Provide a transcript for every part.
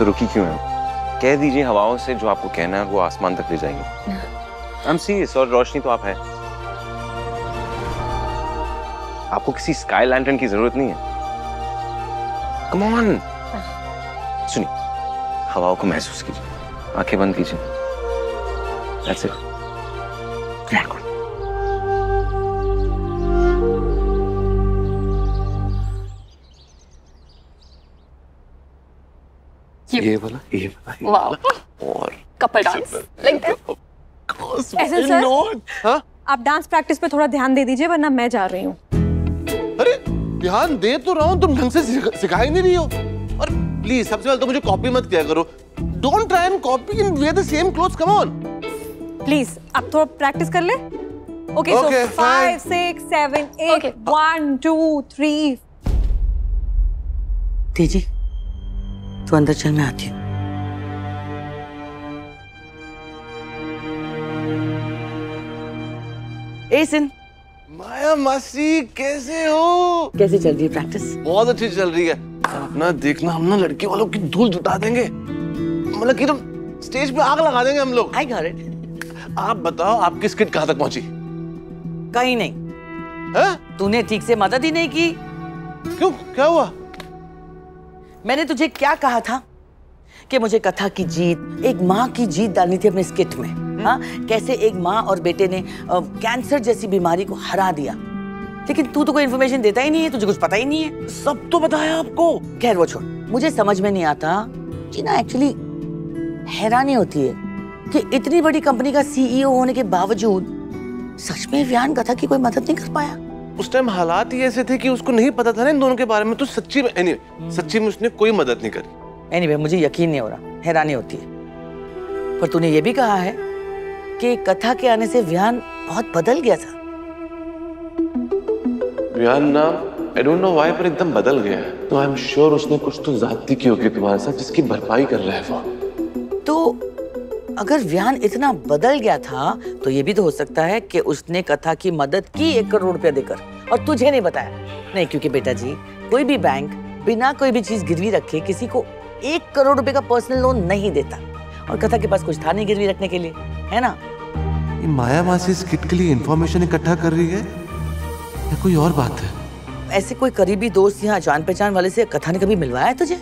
तो रुकी क्यों है? कह दीजिए हवाओं से जो आपको कहना है वो आसमान तक ले जाएंगे। I am serious. और रोशनी तो आप है, आपको किसी स्काई लैंटर्न की जरूरत नहीं है। Come on. सुनिए, हवाओं को महसूस कीजिए, आंखें बंद कीजिए। That's it. Very good. ये वाला और कपल डांस लाइक दिस। ऐसे सर, हाँ? आप डांस प्रैक्टिस पे थोड़ा ध्यान दे दीजिए वरना मैं जा रही हूँ। अरे ध्यान दे तो रहा हूँ, तुम ढंग से सिखा ही नहीं रही हो। और प्लीज सबसे पहले तो मुझे कॉपी मत किया करो। Don't try and copy and wear the same clothes, come on. Please आप थोड़ा प्रैक्टिस कर ले। Okay, so 5 6 7 8 1 2 3। तेजी तू अंदर चल, मैं आती हूँ। ए सिन, माया मासी कैसे हो? कैसे चल रही है प्रैक्टिस? बहुत अच्छी चल रही है। अपना देखना, हम ना लड़की वालों की धूल जुटा देंगे, मतलब कि तुम स्टेज पे आग लगा देंगे हम लोग। I got it. आप बताओ आपकी स्किट कहाँ तक पहुंची? कहीं नहीं। है? तूने ठीक से मदद ही नहीं की। क्यों, क्या हुआ? मैंने तुझे क्या कहा था कि मुझे कथा की जीत, एक माँ की जीत डालनी थी अपने स्किट में। हाँ, कैसे एक माँ और बेटे ने कैंसर जैसी बीमारी को हरा दिया, लेकिन तू तो कोई इन्फॉर्मेशन देता ही नहीं है, तुझे कुछ पता ही नहीं है। सब तो बताया आपको। खैर वो छोड़, मुझे समझ में नहीं आता कि ना, एक्चुअली हैरानी होती है कि इतनी बड़ी कंपनी का सीईओ होने के बावजूद सच में वियान कथा की कोई मदद नहीं कर पाया। उस टाइम हालात ही ऐसे थे कि उसको नहीं पता था ना इन दोनों के बारे में। तो सच्ची में सच्ची में उसने कोई मदद नहीं करी। एनीवे, मुझे यकीन नहीं हो रहा, हैरानी होती है। पर तूने ये भी कहा है कि कथा के आने से वियान बहुत बदल गया था। वियान ना, आई डोंट नो व्हाई, पर एकदम बदल गया है। तो आई एम श्योर उसने कुछ तो ज्यादती की होगी तुम्हारे साथ, जिसकी भरपाई कर रहा है वो। तो अगर वियान इतना बदल गया था तो ये भी तो हो सकता है कि उसने कथा की मदद की 1 करोड़ रुपया देकर, और तुझे नहीं बताया। नहीं, क्योंकि बेटा जी, कोई भी बैंक बिना कोई भी चीज गिरवी रखे किसी को 1 करोड़ रुपए का पर्सनल लोन नहीं देता, और कथा के पास कुछ था नहीं गिरवी रखने के लिए, है ना? ये माया मासी स्किट के लिए इंफॉर्मेशन इकट्ठा कर रही है या कोई और बात है? ऐसे कोई करीबी दोस्त या जान पहचान वाले से कथा ने कभी मिलवाया है तुझे?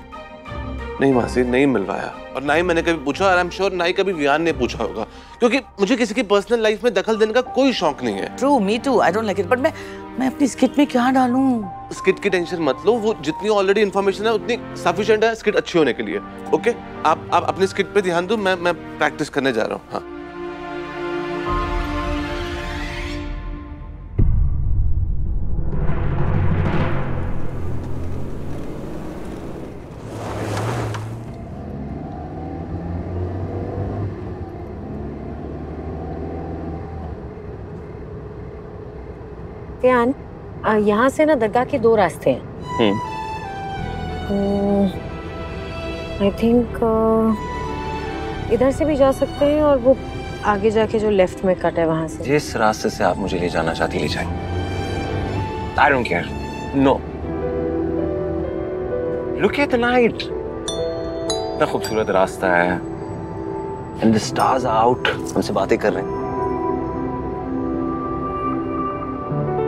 नहीं मासी, नहीं मिलवाया, और ना ही मैंने कभी पूछा, और आई एम श्योर ना ही कभी वियान ने पूछा होगा, क्योंकि मुझे किसी की पर्सनल लाइफ में दखल देने का कोई शौक नहीं है। True, me too, I don't like it, but मैं अपनी स्किट में क्या डालूं? स्किट की टेंशन मत लो, वो जितनी ऑलरेडी इन्फॉर्मेशन है उतनी सफिशिएंट है स्किट अच्छी होने के लिए। ओके, आप अपनी स्किट पे ध्यान दो, मैं प्रैक्टिस करने जा रहा हूँ। हाँ, वियान, यहाँ से ना दरगाह के 2 रास्ते हैं। आई थिंक इधर से भी जा सकते हैं, और वो आगे जाके जो लेफ्ट में कट है वहां से। जिस रास्ते से आप मुझे ले जाना चाहती ले जाए। I don't care. No. Look at the night. इतना खूबसूरत रास्ता है, and the stars are out. हमसे बातें कर रहे हैं।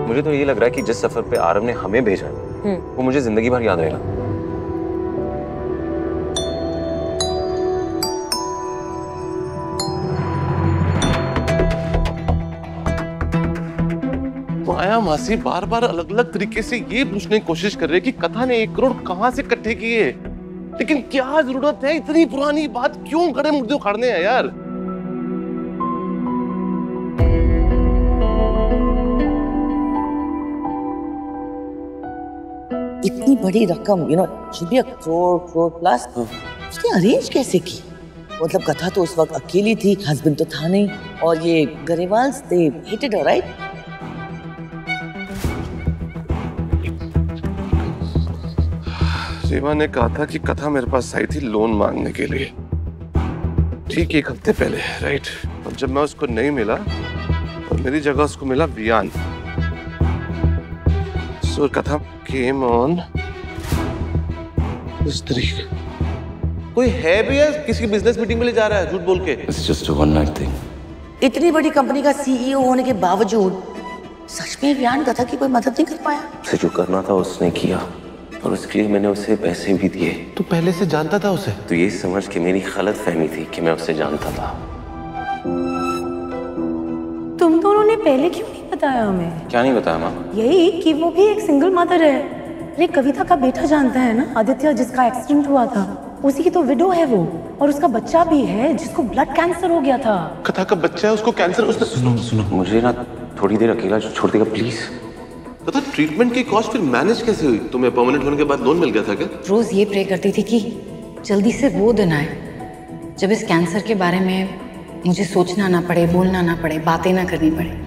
मुझे तो ये लग रहा है कि जिस सफर पे आरव ने हमें भेजा वो मुझे जिंदगी भर याद रहेगा। माया मासी बार बार अलग अलग तरीके से ये पूछने की कोशिश कर रहे हैं कि कथा ने 1 करोड़ कहाँ से इकट्ठे किए, लेकिन क्या जरूरत है इतनी पुरानी बात क्यों गड़े मुर्दे उखाड़ने हैं यार? इतनी बड़ी रकम, should be a crore plus, उसने अरेंज कैसे की? मतलब कथा तो उस वक्त अकेली थी, हस्बैंड तो था नहीं, और ये गरेवाल्स they hated her, right? Reema ने कहा था कि कथा मेरे पास आई थी लोन मांगने के लिए, ठीक 1 हफ्ते पहले, राइट? और जब मैं उसको नहीं मिला और मेरी जगह उसको मिला वियान, सो कथा came on this तरीके। कोई है भी या किसी बिजनेस मीटिंग में ले जा रहा है झूठ बोल के? It's just a one night thing. इतनी बड़ी कंपनी का सीईओ होने के बावजूद सच में वियान कथा की कोई मदद नहीं कर पाया? उसे जो करना था उसने किया और उसके लिए मैंने उसे पैसे भी दिए। तू पहले से जानता था उसे? तो ये समझ के मेरी गलत फहमी थी कि मैं उसे जानता था। तुम दोनों ने पहले क्यों नहीं बताया हमें? क्या नहीं बताया माँ? यही कि वो भी एक सिंगल मदर है। अरे कविता का बेटा जानता है ना, आदित्य जिसका एक्सीडेंट हुआ था, उसी की तो विडो है वो, और उसका बच्चा भी है जिसको ब्लड कैंसर हो गया था। कथा का बच्चा है, उसको कैंसर। उसने सुनो मुझे ना थोड़ी देर अकेला छोड़ देगा प्लीज? तथा ट्रीटमेंट की कॉस्ट फिर मैनेज कैसे हुई? तुम्हें परमानेंट होने के बाद लोन मिल गया था क्या? रोज ये प्रे करती थी कि जल्दी से वो दिन आए जब इस कैंसर के बारे में मुझे सोचना ना पड़े, बोलना ना पड़े, बातें ना करनी पड़े।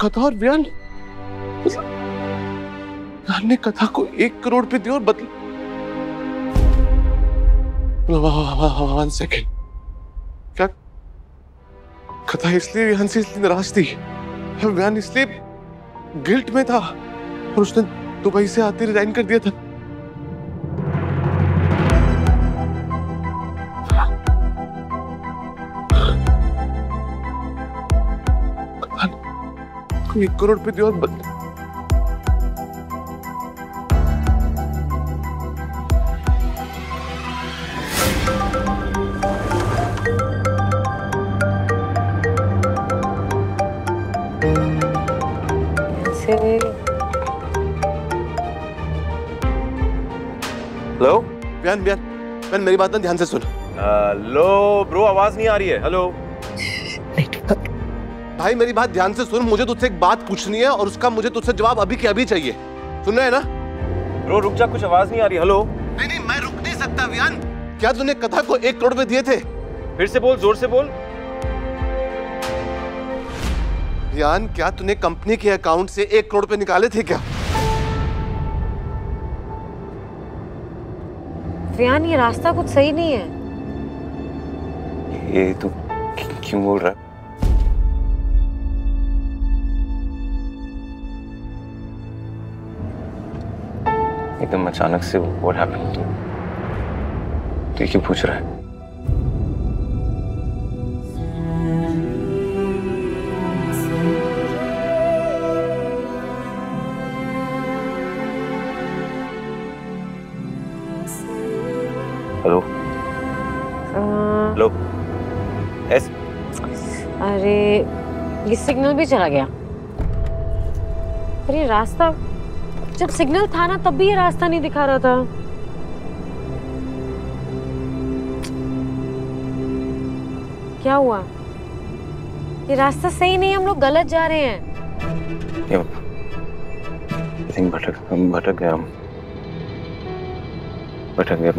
कथा और वियान ने कथा को 1 करोड़ पे दिया और बदल। 1 सेकेंड, क्या कथा इसलिए वियान से इसलिए नाराज थी? वियान इसलिए गिल्ट में था और उसने दुबई से आते रिजाइन कर दिया था? कथा ने 1 करोड़ पे दिया और बदल। हेलो वियान, मेरी बात ना ध्यान से सुन। हेलो ब्रो, आवाज नहीं आ रही है। हेलो भाई मेरी बात ध्यान से सुन, मुझे तुझसे एक बात पूछनी है और उसका मुझे तुझसे जवाब अभी के अभी चाहिए। सुन रहा है ना? ब्रो रुक जा, कुछ आवाज नहीं आ रही। हेलो। नहीं मैं रुक नहीं सकता वियान। क्या तूने कथा को 1 करोड़ पे दिए थे? फिर से बोल, जोर से बोल। वियान, क्या तूने कंपनी के अकाउंट से 1 करोड़ पे निकाले थे क्या? वियान, ये रास्ता कुछ सही नहीं है। ये तो क्यों बोल रहा है? एकदम अचानक से व्हाट हैपेंड? तो क्यों पूछ रहा है? Hello hello S. अरे ये सिग्नल भी चला गया। पर ये रास्ता, जब सिग्नल था ना तब भी ये रास्ता नहीं दिखा रहा था। क्या हुआ? ये रास्ता सही नहीं, हम लोग गलत जा रहे हैं। भटक गया।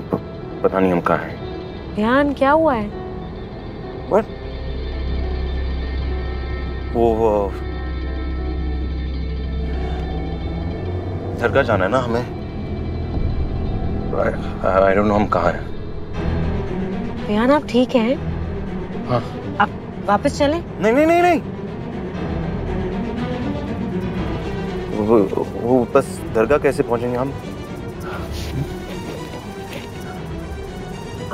पता नहीं हम कहाँ हैं। ध्यान, क्या हुआ है? What? वो दरगाह जाना है ना हमें। I don't know हम कहाँ हैं। ध्यान, आप ठीक हैं? हाँ। आप वापस चलें? नहीं। वो बस दरगाह कैसे पहुंचेंगे हम?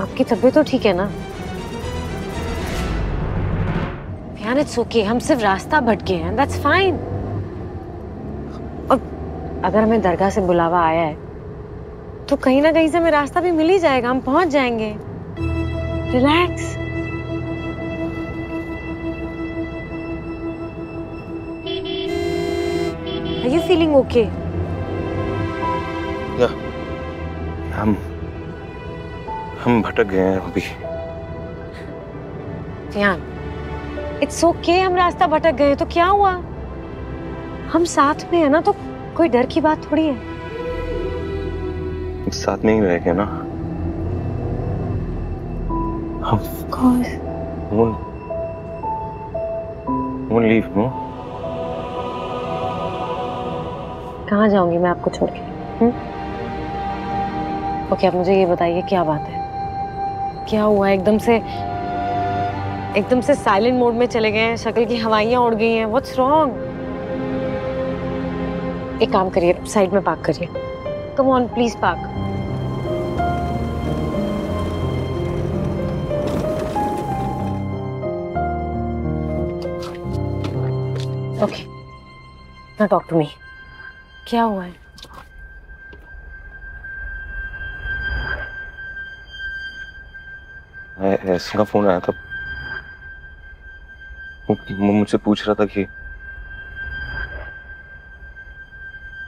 आपकी तबीयत तो ठीक है ना? ध्यान, इट्स ओके, हम सिर्फ रास्ता भटके हैं, दैट्स फाइन। और अगर हमें दरगाह से बुलावा आया है तो कहीं ना कहीं से हमें रास्ता भी मिल ही जाएगा, हम पहुंच जाएंगे। Relax. Are you feeling okay? हम भटक गए हैं अभी। ध्यान, इट्स ओके, हम रास्ता भटक गए तो क्या हुआ? हम साथ में है ना, तो कोई डर की बात थोड़ी है। साथ में ही रहेंगे ना हम। Leave no. कहाँ जाऊंगी मैं आपको छोड़ के? ओके, आप मुझे ये बताइए क्या बात है? क्या हुआ एकदम से? एकदम से साइलेंट मोड में चले गए हैं, शक्ल की हवाइयां उड़ गई हैं। What's wrong? एक काम करिए, साइड में पार्क करिए। Come on please park. Okay, now talk to me. क्या हुआ है? ऐसा का फोन आया था, वो मुझसे पूछ रहा था कि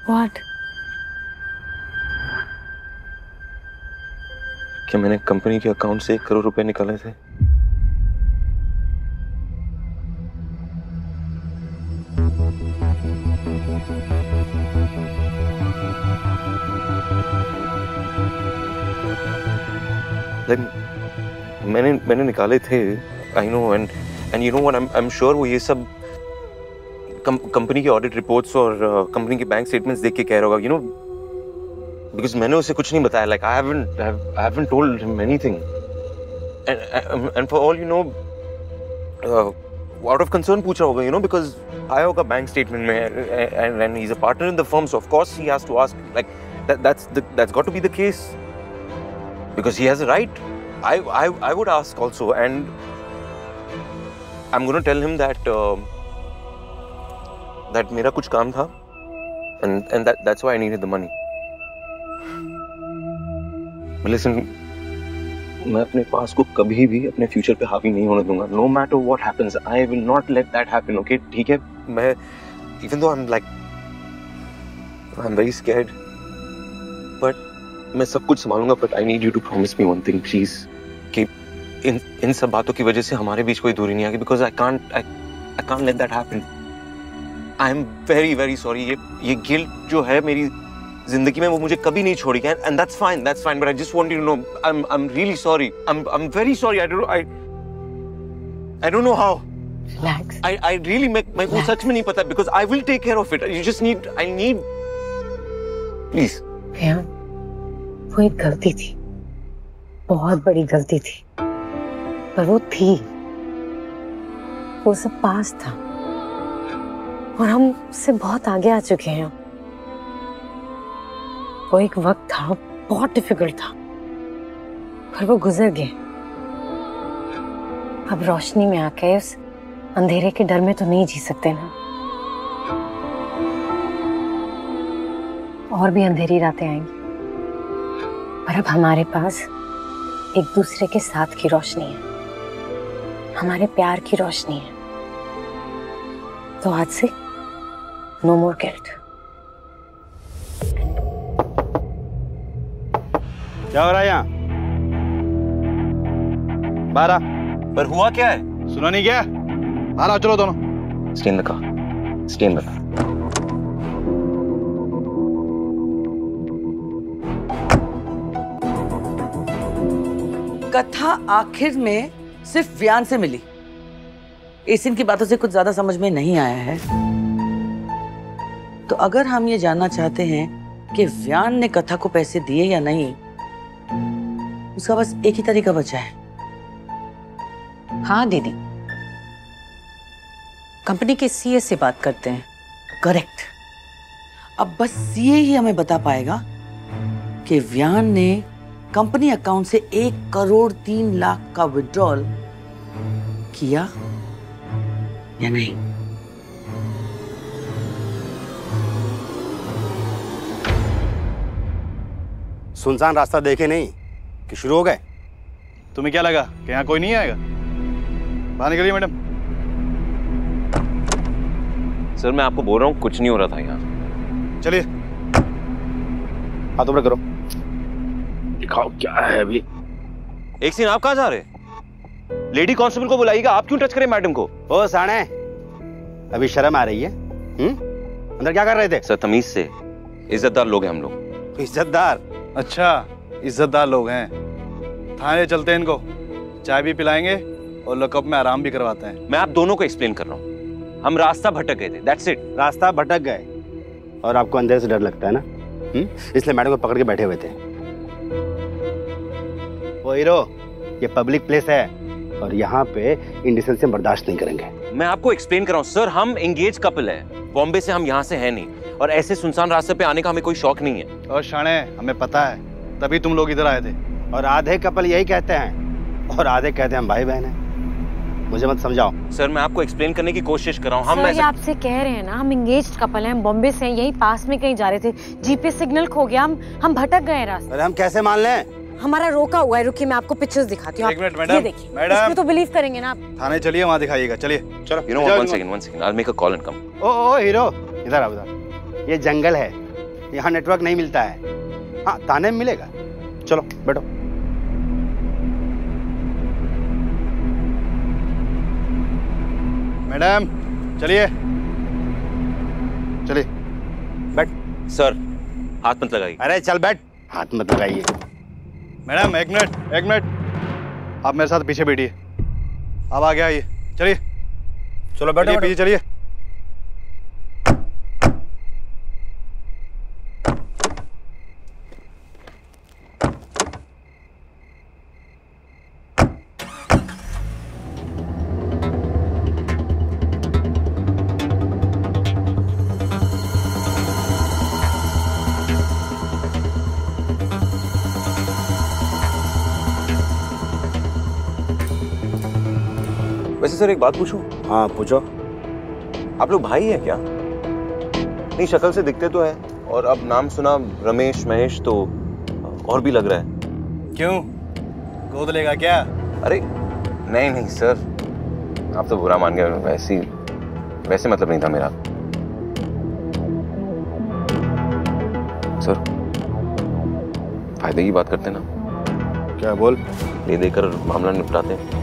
What? क्या मैंने कंपनी के अकाउंट से 1 करोड़ रुपए निकाले थे। मैंने निकाले थे। I know, and you know what, I am sure वो ये सब कंपनी के ऑडिट रिपोर्ट्स और कंपनी के बैंक स्टेटमेंट्स देख के कह रहा होगा, यू नो, बिकॉज मैंने उसे कुछ नहीं बताया। Like I haven't told him anything, and for all you know out of concern पूछा होगा, यू नो, बिकॉज आया होगा बैंक स्टेटमेंट में, and he is a partner in the firm, so of course he has to ask, like that's got to be the case because he has a right. I would ask also, and I'm going to tell him that that मेरा कुछ काम था, and that's why I needed the money. But listen, मैं अपने पास को कभी भी अपने फ्यूचर पे हावी नहीं होने दूंगा. No matter what happens, I will not let that happen. Okay, ठीक है? मैं, even though I'm very scared, but मैं सब कुछ संभालूंगा. But I need you to promise me one thing, please, कि इन सब बातों की वजह से हमारे बीच कोई दूरी नहीं आएगी. Because I can't let that happen. I am very very sorry. ये guilt जो है मेरी जिंदगी में, वो मुझे कभी नहीं छोड़ेगी, and that's fine, but I just want you to know I'm really sorry. I'm very sorry. I don't know how. Relax. I really मेरे को सच में नहीं पता, because I will take care of it. You just need, I need, please. भैया, वो एक गलती थी, बहुत बड़ी गलती थी, पर वो थी, वो सब पास था और हम उससे बहुत आगे आ चुके हैं. वो एक वक्त था, बहुत डिफिकल्ट था, पर वो गुजर गए. अब रोशनी में आके उस अंधेरे के डर में तो नहीं जी सकते ना. और भी अंधेरी रातें आएंगी, पर अब हमारे पास एक दूसरे के साथ की रोशनी है, हमारे प्यार की रोशनी है. तो आज से नो मोर गिल्ट. क्या हो रहा है यहाँ? 12 पर हुआ क्या है? सुना नहीं क्या? बाहर आओ, चलो दोनों. Stay in the car. Stay in the car. कथा आखिर में सिर्फ व्यान से मिली. एसिन की बातों से कुछ ज्यादा समझ में नहीं आया है. तो अगर हम ये जानना चाहते हैं कि व्यान ने कथा को पैसे दिए या नहीं, उसका बस एक ही तरीका बचा है. हाँ दीदी, कंपनी के सीए से बात करते हैं. करेक्ट. अब बस सीए ही हमें बता पाएगा कि व्यान ने कंपनी अकाउंट से 1 करोड़ 3 लाख का विड्रॉल किया या नहीं. सुनसान रास्ता देखे नहीं कि शुरू हो गए? तुम्हें क्या लगा कि यहाँ कोई नहीं आएगा? बाहर निकलिए मैडम. सर, मैं आपको बोल रहा हूँ, कुछ नहीं हो रहा था यहाँ. चलिए, हाथ ऊपर करो, दिखाओ क्या है अभी. एक सीन, आप कहाँ जा रहे? लेडी कांस्टेबल को बुलाइएगा. आप क्यों टच करें मैडम को? ओ साणे, अभी शर्म आ रही है? अंदर क्या कर रहे थे? सर, तमीज से, इज्जतदार लोग हैं हम लोग. इज्जतदार? अच्छा, इज्जतदार लोग हैं. थाने चलते हैं इनको, चाय भी पिलाएंगे और लॉकअप में आराम भी करवाते हैं. मैं आप दोनों को एक्सप्लेन कर रहा हूँ. हम रास्ता भटक गए थे, दैट्स इट. रास्ता भटक गए और आपको अंधेरे से डर लगता है ना? इसलिए मैडम को पकड़ के बैठे हुए थे. वो हीरो, ये पब्लिक प्लेस है और यहाँ पे इंडिसेंसी बर्दाश्त नहीं करेंगे। मैं आपको एक्सप्लेन कर रहा हूँ सर, हम एंगेज कपल है, बॉम्बे से हम यहाँ से है नहीं, और ऐसे सुनसान रास्ते पे आने का हमें कोई शौक नहीं है। और शाणे, हमें पता है, तभी तुम लोग इधर आए थे। और आधे कपल यही कहते हैं और आधे कहते हैं हम भाई बहन हैं। मुझे मत समझाओ। सर मैं आपको एक्सप्लेन करने की कोशिश कर रहा हूँ। हम आपसे कह रहे हैं ना, हम एंगेज्ड कपल हैं, हम बॉम्बे से हैं, यही पास में कहीं जा रहे थे, जीपीएस सिग्नल खो गया, हम भटक गए रास्ते। अरे हम कैसे मान लें? हमारा रोका हुआ है, रुकिए मैं आपको पिक्चर्स दिखाती हूँ। एक मिनट मैडम, इसमें तो बिलीव करेंगे ना आप। थाने चलिए, वहाँ दिखाइएगा, चलिए। चलो you know one second, I'll make a call and come। ओ हीरो, इधर आओ इधर। ये जंगल है, यहाँ नेटवर्क नहीं मिलता है। हाँ थाने में मिलेगा, चलो बैठो। मैडम चलिए, चलिए बैठ। सर हाथ मत लगाइए। अरे चल बैठ, हाथ मत लगाइए। मैडम एक मिनट, आप मेरे साथ पीछे बैठिए। अब आगे आइए, चलिए। चलो बैठो, पीछे चलिए। वैसे सर एक बात पूछूं? हाँ पूछो। आप लोग भाई हैं क्या? नहीं शक्ल से दिखते तो है, और अब नाम सुना रमेश महेश तो और भी लग रहा है। क्यों, गोद लेगा क्या? अरे नहीं सर, आप तो बुरा मान गए, वैसे मतलब नहीं था मेरा। सर फायदे की बात करते ना। क्या बोल? ले देकर मामला निपटाते हैं।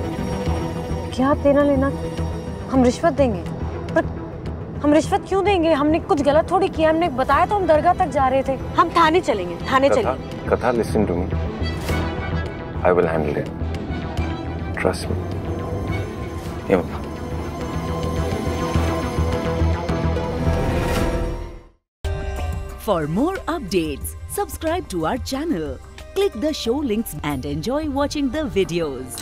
क्या देना लेना? हम रिश्वत देंगे? पर हम रिश्वत क्यों देंगे? हमने कुछ गलत थोड़ी किया, हमने बताया तो हम दरगाह तक जा रहे थे। हम थाने चलेंगे, थाने चलेंगे। कथा listen to me, I will handle it, trust me. For more updates, subscribe to our channel, click the show links and enjoy watching the videos.